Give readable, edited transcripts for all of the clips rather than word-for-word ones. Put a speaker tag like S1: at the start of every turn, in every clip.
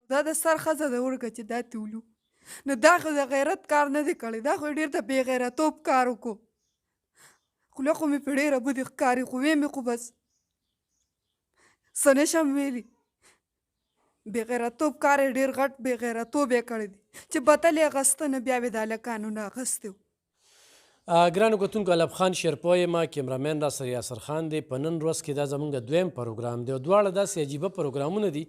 S1: دا د سر ښځه ده ورکه چې دا تولو نو دا خو د غیرت کار نه دی کړی، دا خو ډېر د بې غیرتوب کار وکړو. خوله خو مې پرې ډېره بدې ښکاري خو ویې مې خو بس څه نشم ویلي. بې غیرتوب کار یې ډېر غټ بې غیرتوب یې کړی دی چې بتل یې اغسته نه بیا به د هلکانو نه اغستی و.
S2: ګرانو کتونکو الب خان شیرپوی یم، کیمرامین را سره یاسر خان دی. په نن ورځ کې دا زمونږ دویم پروګرام دی او دواړه داسې عجیبه پروګرامونه دي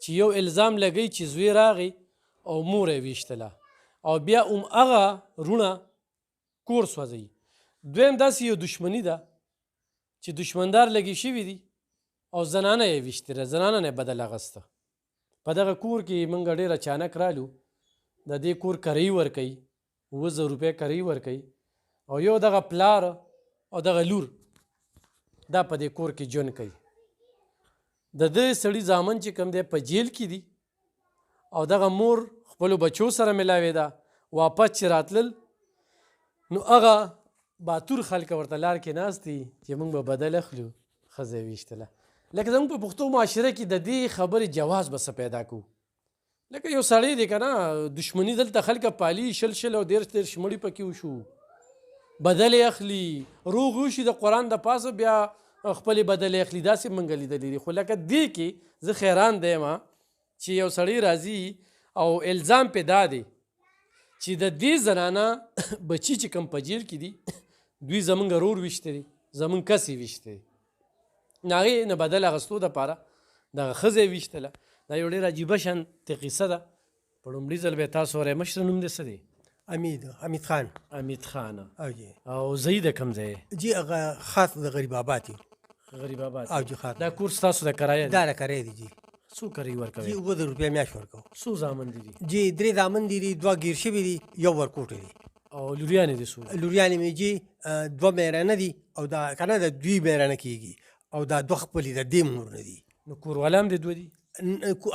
S2: چې یو الزام لګوي چې زوی راغی او مور یې ویشتله او بیا هغه رونه کور سوځوي. دویم داسې یو دشمني ده چې دشمندار لګي شوي دي او زنانه یې ویشتله، زنانه نه یې بدل اغسته. په دغه کور کې موږ ډېر اچانک رالو، د دې کور کرایي ورکوي، اووه روپۍ کرایي ورکوي او یو دغه پلار او دغه لور دا په دې کور کې ژوند کوي. د دې سړي زامن چې کوم دی په جیل کې دي او دغه مور خپلو بچو سره ملاوې ده. واپس چې راتلل نو هغه باتور خلک ورته لار کې ناست دي چې موږ به بدل اخلو، ښځه یې ویشتله. لکه زموږ په پښتو معاشره کې د دې خبرې جواز به څه پیدا کوو. لکه یو سړی دی که نه، دشمني دلته خلکه پالي، شل او 13 مړي پکې وشو، بدل اخلي، روغ وشي د قرآن د پاسه بیا خپلې بدل اخلي. داسې موږ لیدلي دي. خو لکه دې کې زه خیران دی یم چې یو سړی راځي او الزام پې دا دی چې د دې زنانه بچي چې کوم په جیل کې دي دوی زمونږ رور ویشته دي، زمونږ کس یې ویشته دي، د هغې نه بدل اخیستو دپاره دغه ښځه یې ویشتله. دا یو ډېر عجیبه شانتې قصه ده. په لومړي ځل به یې تاسو وری مشره نوم دې څه دی؟
S3: حمید خان.
S2: حمید خان.
S3: او جی
S2: او زئی د کوم ځای؟
S3: جی هغه خاص د غریب آباد یو.
S2: غریب آباد.
S3: او جی خاص.
S2: دا کور ستاسو د کرایه دی؟
S3: دا د کرایه دی جی.
S2: څو کرایي ورکوئ؟
S3: جی 9 روپۍ میاشت ورکوو.
S2: څو زامن دي؟
S3: جی 3 زامن دي، 2 ګیر شوي دي، یو ورکوټی دی.
S2: او لوریانې دي څو؟
S3: لوریانې مې جی 2 میرانه دي او دا که نه د 2 میرانه کېږي او دا 2 خپلې د دې مور نه دي.
S2: نو کوروالا هم د 2 دي؟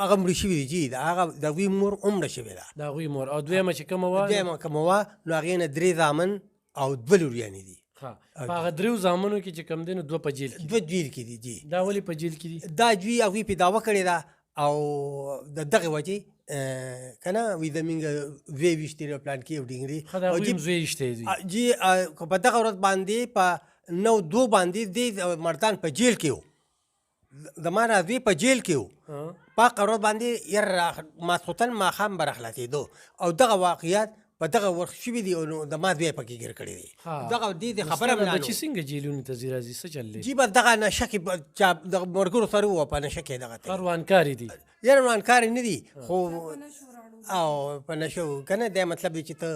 S3: هغه مړه شوي دي جی، هغه د هغوی مور هم مړه شوې ده.
S2: د هغوی مور. او دویمه چې کومه وه؟
S3: دویمه کومه وه نو هغې نه 3 زامن او 2 لوریانې دي.
S2: په هغه 3 زامنو کې چې کوم دی نو 2 په جیل کې؟
S3: 2 جیل کې دي جی.
S2: دا ولې په جیل کې دي؟
S3: دا دوی هغوی پې دعوه کړې ده او د دغې وجې که نه وي زمونږ زوی ویشتې دی پلان کې او ډینګرې
S2: ښه د هغوی هم زوی ویشتی دي
S3: جی. په دغه ورځ باندې په 9:02 باندې دې مردان په جیل کې و، زما نه زوی په جیل کې و. په هغه ورځ باندې یاره ماسخوتن ماښام به راخلاصېدو او دغه واقعیات په دغه وخت شوي دي او نو زما زوی پکې ګیر کړی دی. دغه دې خبره مې
S2: بچي څنګه جیلونو ته ځي راځي؟ څه چل دی؟
S3: جی بس دغه نشه کې د ملګرو سره ووه، په نشه کې دغه ته
S2: روانکاري دي.
S3: یاره روانکاري نه دي خو او په نشو که نه دی مطلب دی چې ته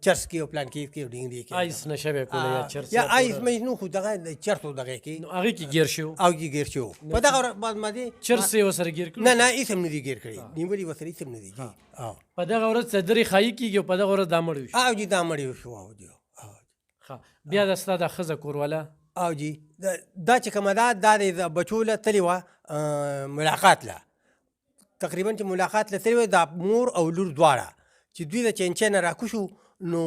S3: چرس کې او پلان کې او ډینګرې کې
S2: آیس نشه به کوله یا چرس
S3: یا آیس مې نو خو دغه د چرسو دغې کې
S2: نو هغې کې ګیر شو
S3: او کې ګیر شو. په دغه ورځ باندې
S2: چرس یې ورسره ګیر کړو؟
S3: نه هېڅ هم نه دي ګیر کړي، نیولي ورسره هېڅ هم نه دي جي.
S2: په دغه ورځ څدرې خایي کېږي او په دغه ورځ دا مړ وشو؟
S3: او جي دا مړ شو. او جي
S2: ښه بیا د ستا د ښځه کورواله؟
S3: او جي دا چې کومه ده دا د بچو له تلې وه ملاقات له، تقریبا چې ملاقات له تلې وه دا مور او لور دواړه چې دوی د چینچۍ نه راکوشو نو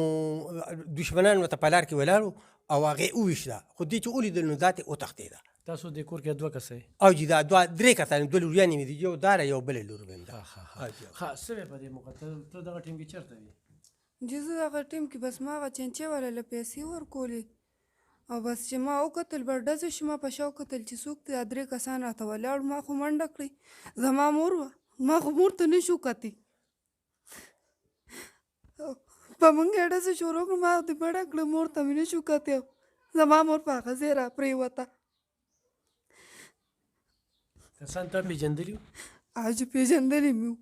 S3: دشمنان ورته په لار کې ولاړو او هغې وویشته، خو دې چې ولیدل نو دا ترې وتښتېده.
S2: تاسو دې کور کې 2 کسه؟
S3: او جي دا 3 کسان، 2 لوریانې مې دي، یو داره یو بلې لور مې ده.
S2: ښه څه وې په دې موقع ته دغه ټیم کې چېرته وې؟
S1: جی زه دغه ټیم کې بس ما هغه چینچۍ والا له پیسې ورکولې او بس چې ما وکتل برډزې شو، ما په شا وکتل چې څوک دی، 3 کسان راته ولاړ، ما خو منډه کړې، زما مور وه، ما خو مور ته نه شو کتې، په موږ یې ډزې شروع کړو، ما دې مړه کړه، مور ته مې نه شو کتې، زما مور په هغه ځای را پرېوته.
S2: کسان ته پېژندلي وو؟
S1: حاجي پېژندلي مې وو،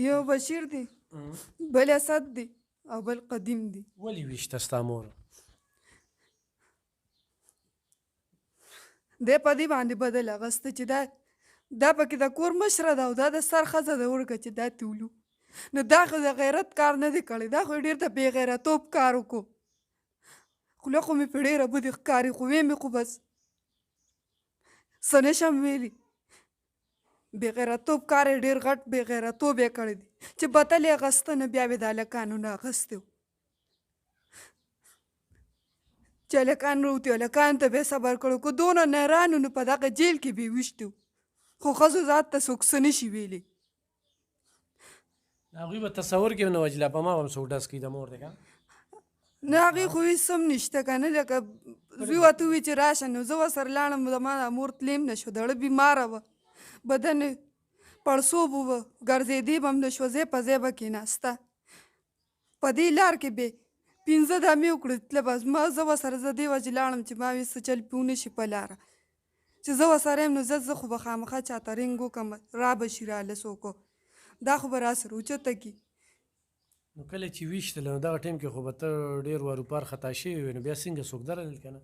S1: یو بشیر دی، بل اسد دی او بل قدیم دی.
S2: ولې ویشته ستا مور؟
S1: دی په دې باندې بدل اغسته چې دا پکې د کور مشره ده او دا د سر ښځه ده ورکه چې دا تولو نو دا خو د غیرت کار نه دی کړی، دا خو ډېر د بې غیرتوب کار وکړو. خوله خو مې پرې ډېره بدې ښکاري خو ویې مې خو بس څه نشم ویلي. بې غیرتوب کار یې ډېر غټ بې غیرتوب یې کړی دی چې بتل یې اغسته نه بیا به د هلکانو نه اغستی و چې هلکان راوتي هلکانو ته به یې صبر کړی، که دونه نهران نو په دغه جیل کې به یې ویشتي و خو ښځو ذات ته څوک څه نشي ویلی.
S2: هغوی به تصور کې نه وجله په ما هم څوک ډز کوي د مور دی که
S1: نه هغې خو هېڅ هم نشته که نه لکه زوی ورته ووایي چې راشه نو زه ورسره لاړم زما د مور تلیم نه شو دړه بیماره وه بدن یې پړسوب وه ګرځېدې به هم نه شوه ځای په ځای به کېناسته په دې لار کې به 15 دمې وکړې تله به ما زه ورسره زه دې وجې لاړم چې ما وې څه چل پې ونه شي په لاره چې زه ورسره یم نو زه خو به خامخا چاته رنګ وکړم را به شي راله څوک دا خو به راسره اوچته کي
S2: نو کله چې ویشتله نو دغه ټایم کې خو به ته ډېر واروپار خطا شوي وې نو بیا څنګه څوک درلل که نه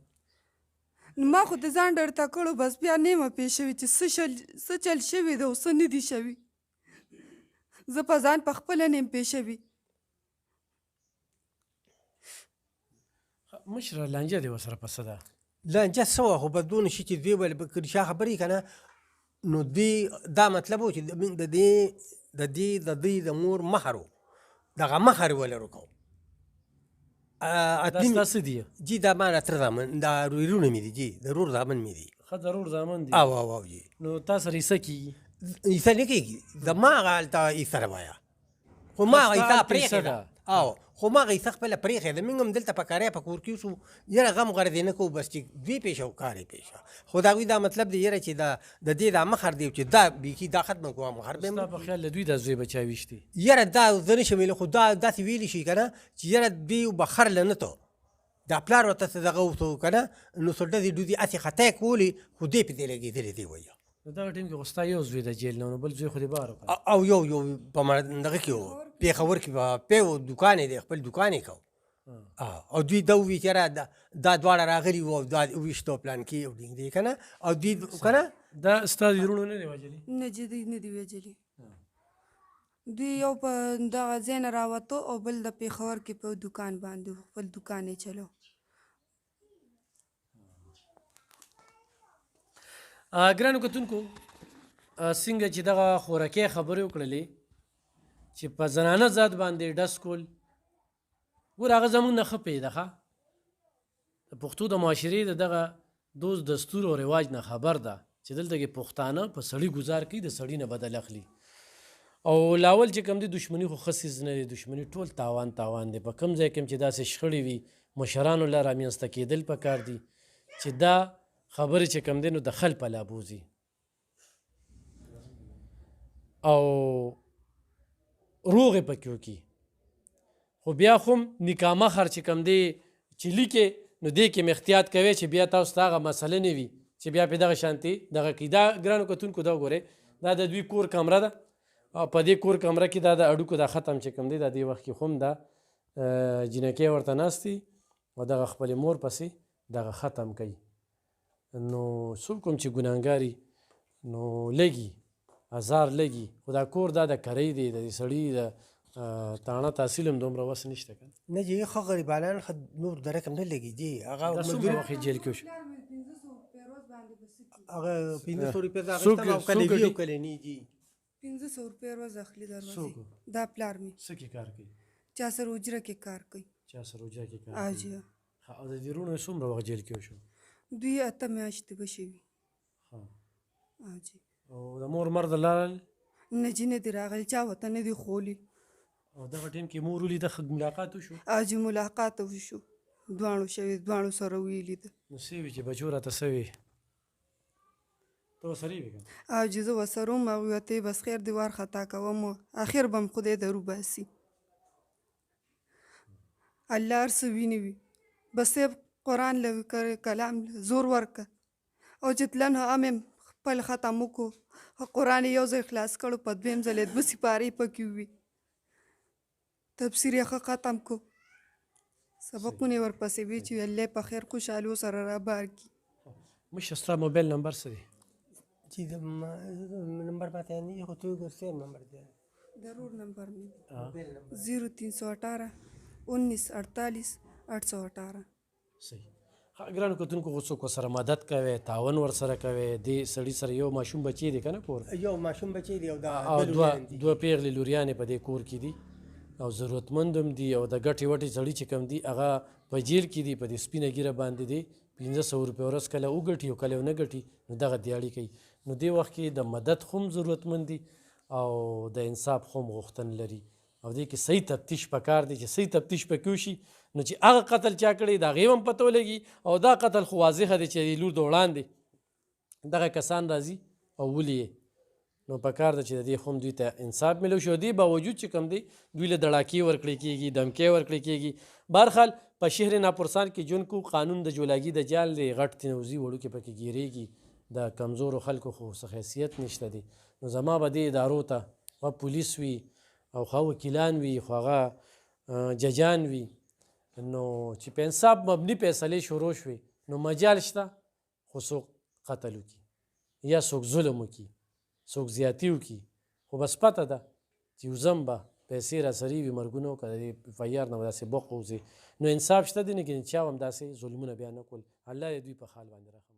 S1: نو ما خو د ځان ډرته کړو بس بیا نیمه پې شوي چې څه چل شوي دی او څه نه دي شوي زه په ځان په خپله نیم پې شوي
S2: مشره لانجه دی ورسره په څه ده
S3: لانجه څه وه خو به دونه شي چې دوی به که رښتیا خبرې که نه نو دوی دا مطلب و چې موږ د دوی د مور مهر و دغه مهر یې ولرو کوو
S2: دا ستا څه دي
S3: جی دا ما را تر زامن دا وروڼه مې دي جی د ورور زامن مې دي
S2: ښه ضرور زامن دي
S3: او جی
S2: نو تا سره عیسه کېږي
S3: عیسه نه کېږي زما هغه هلته عیسه روایه خو ما هغه عیسه پرېښې ده او خو ما هغه عیسه خپله پرېښې ده موږ هم دلته په کاری په کور کې شو یاره غم غرض یې نه کوو بس چې دوی پېښه او کار یې پېښه خو د هغوی دا مطلب دی یاره چې د دې دا مخر دی چې دا بیخي دا ختمه کوه مخر به
S2: ستا په خیال د دوی دا زوی به چا ویشتي
S3: یاره دا زه نه شم ویلی خو دا داسې ویلی شي که نه چې یاره دوی به خر له نه تو دا پلار ورته څه دغه وتو که نه نو څه ډزې ډوزې هسې خطا یې کولې خو دی پې دې لګېدلې دی وایه
S2: نو دغه ټایم کې خو ستا یو زوی د جیل نه نو بل زوی خو دې بهر وکړه
S3: او یو په دغه کې و پېښور کې به پی و دوکان یې دی خپل دوکان یې کو او دوی دا ووایي چې یاره دا دواړه راغلي وو او دا وویشتو پلان کې او ډینګ دی که نه او دوی که نه
S2: دا ستا د وروڼو نه دی وجلي
S1: نه جدي نه دي وجلي دوی یو په دغه ځای نه راوتو او بل د پېښور کې په دوکان باندې خپل دوکان یې چلو
S2: ګرانو کتونکو څنګه چې دغه خوراکي خبرې وکړلې چې په زنانه ذات باندې ډز کول ګور هغه زموږ نه ښه پوهېده ښه د پښتو د معاشرې د دغه دوست دستور او رواج نه خبر ده چې دلته کې پښتانه په سړي ګزار کوي د سړي نه بدل اخلي او لاول چې کوم دی دشمني خو ښه څیز نه دی دشمني ټول تاوان دی په کوم ځای کې چې داسې شخړې وي مشرانو له رامنځته کېدل پکار دي چې دا خبرې چې کوم دی نو د خل په لابوزي او روغې پکې وکړي خو بیا خو هم نکاح مهر چې کوم دی چې لیکې نو دې کې م احتیاط کوئ چې بیا تاسو ته هغه مسله نه وي چې بیا پې دغه شانتې دغه کوي دا ګرانو کتونکو دا وګورئ دا د دوی کور کمره ده او په دې کور کمره کې دا د اډوکو دا ختم چې کوم دی دا دې وخت کې خو هم دا جنکۍ ورته ناست دي او دغه خپلې مور پسې دغه ختم کوي نو څوک هم چې ګناهګاري نو لږي ازار لږي خو دا کور دا د کرۍ دی د سړي د تاڼه تحصیل هم دومره وس نشته که
S3: نه جی ښه غریبانان ښه نور د رقم نه لګي جی هغه
S2: دا څومره وخت جیل کې وشو
S3: هغه 1500 روپۍ د اخیستم او کله وي او کله نه جی
S1: 1500 روپۍ ورځ اخلي دروازې دا پلار مې
S2: څه کې کار کوي
S1: چا سره اجره کې کار کوي
S2: چا سره اجره کې کار
S1: او
S2: کوي
S1: جی
S2: او د دې وروڼو څومره وخت جیل کې وشو
S1: دوی 8 میاشتې به شوي
S2: او
S1: جی
S2: د مور مرد لاړل
S1: نه جي نه دي راغلي چا ورته نه دي ښولي
S2: او دغه ټایم کې مور ولیده ښه ملاقات وشو
S1: او جي ملاقات وشو دواړو شوي دواړو سره ویلي ده
S2: نو څه وي چې بچو راته څه وي ته ورسره یې که
S1: او جي زه ورسره وم هغوی ورته بس خیر دې وارخطا کوم اخر به م خدای درو باسي الله هر څه ویني وي بس قرآن له کلام زور ورکه او چې تلن هم خپل ختم وکړو قرآن یې یو ځای خلاص کړو په دویم ځل یې 2 سپارې پکې وي تفسیر یې ښه ختم کړو سبقونه یې ورپسې وي چې الله په خیر خوشحالو سره رابار کړي
S2: مشه ستا موبایل نمبر څه دی
S3: جی نمبر پاتې نه خو تو ګرځې نمبر دی
S1: ضرور نمبر مې 0318 1948 818
S2: صحیح ګرانو کتونکو خو څوک ورسره مدد کوي تعاون ورسره کوي دې سړي سره یو ماشوم بچی دی که نه کور
S3: یو ماشوم بچی دی او
S2: دوه پیغلې لوریانې په دې کور کې دي او ضرورتمند هم دي او د ګټې وټې سړي چې کوم دي هغه په جیل کې دي په دې سپینه ګیره باندې دي 1500 روپۍ ورځ کله وګټي او کله ونه ګټي نو دغه دیاړي کوي نو دې وخت کې د مدد خو هم ضرورتمند دي او د انصاف خو هم غوښتن لري او دې کې صحیح تفتیش پکار دی چې صحیح تفتیش پکې وشي نو چې هغه قتل چا کړی د هغې هم پته ولګي او دا قتل خو واضحه دی چې لور د وړاندې دغه کسان راځي او ولي نو پکار ده چې د دې خو هم دوی ته انصاف میلو شي او دې باوجود چې کوم دی دوی له دړاکې ورکړی کېږي دمکې ورکړی کېږي بهرحال په شهر ناپرسان کې ژوند کو قانون د جولاګي د جال دی غټ تنوزي وړوکې پکې ګیرېږي د کمزورو خلکو خو څه حیثیت نشته دی نو زما به دې ادارو ته خوا پولیس وي او خوا وکیلان وي خو هغه ججان وي نو چې په انصاف مبني فیصلې شروع شوې نو مجال شته خو څوک قتل وکړي یا څوک ظلم وکړي څوک زیاتي وکړي خو بس پته ده چې وزم به پیسې راسري وي مرګونه وکړه د دې اف آی آر نه به داسې بوق ووځي نو انصاف شته دی نه کې چا هم داسې ظلمونه بیا نه کول الله دې دوی په حال باندې رحم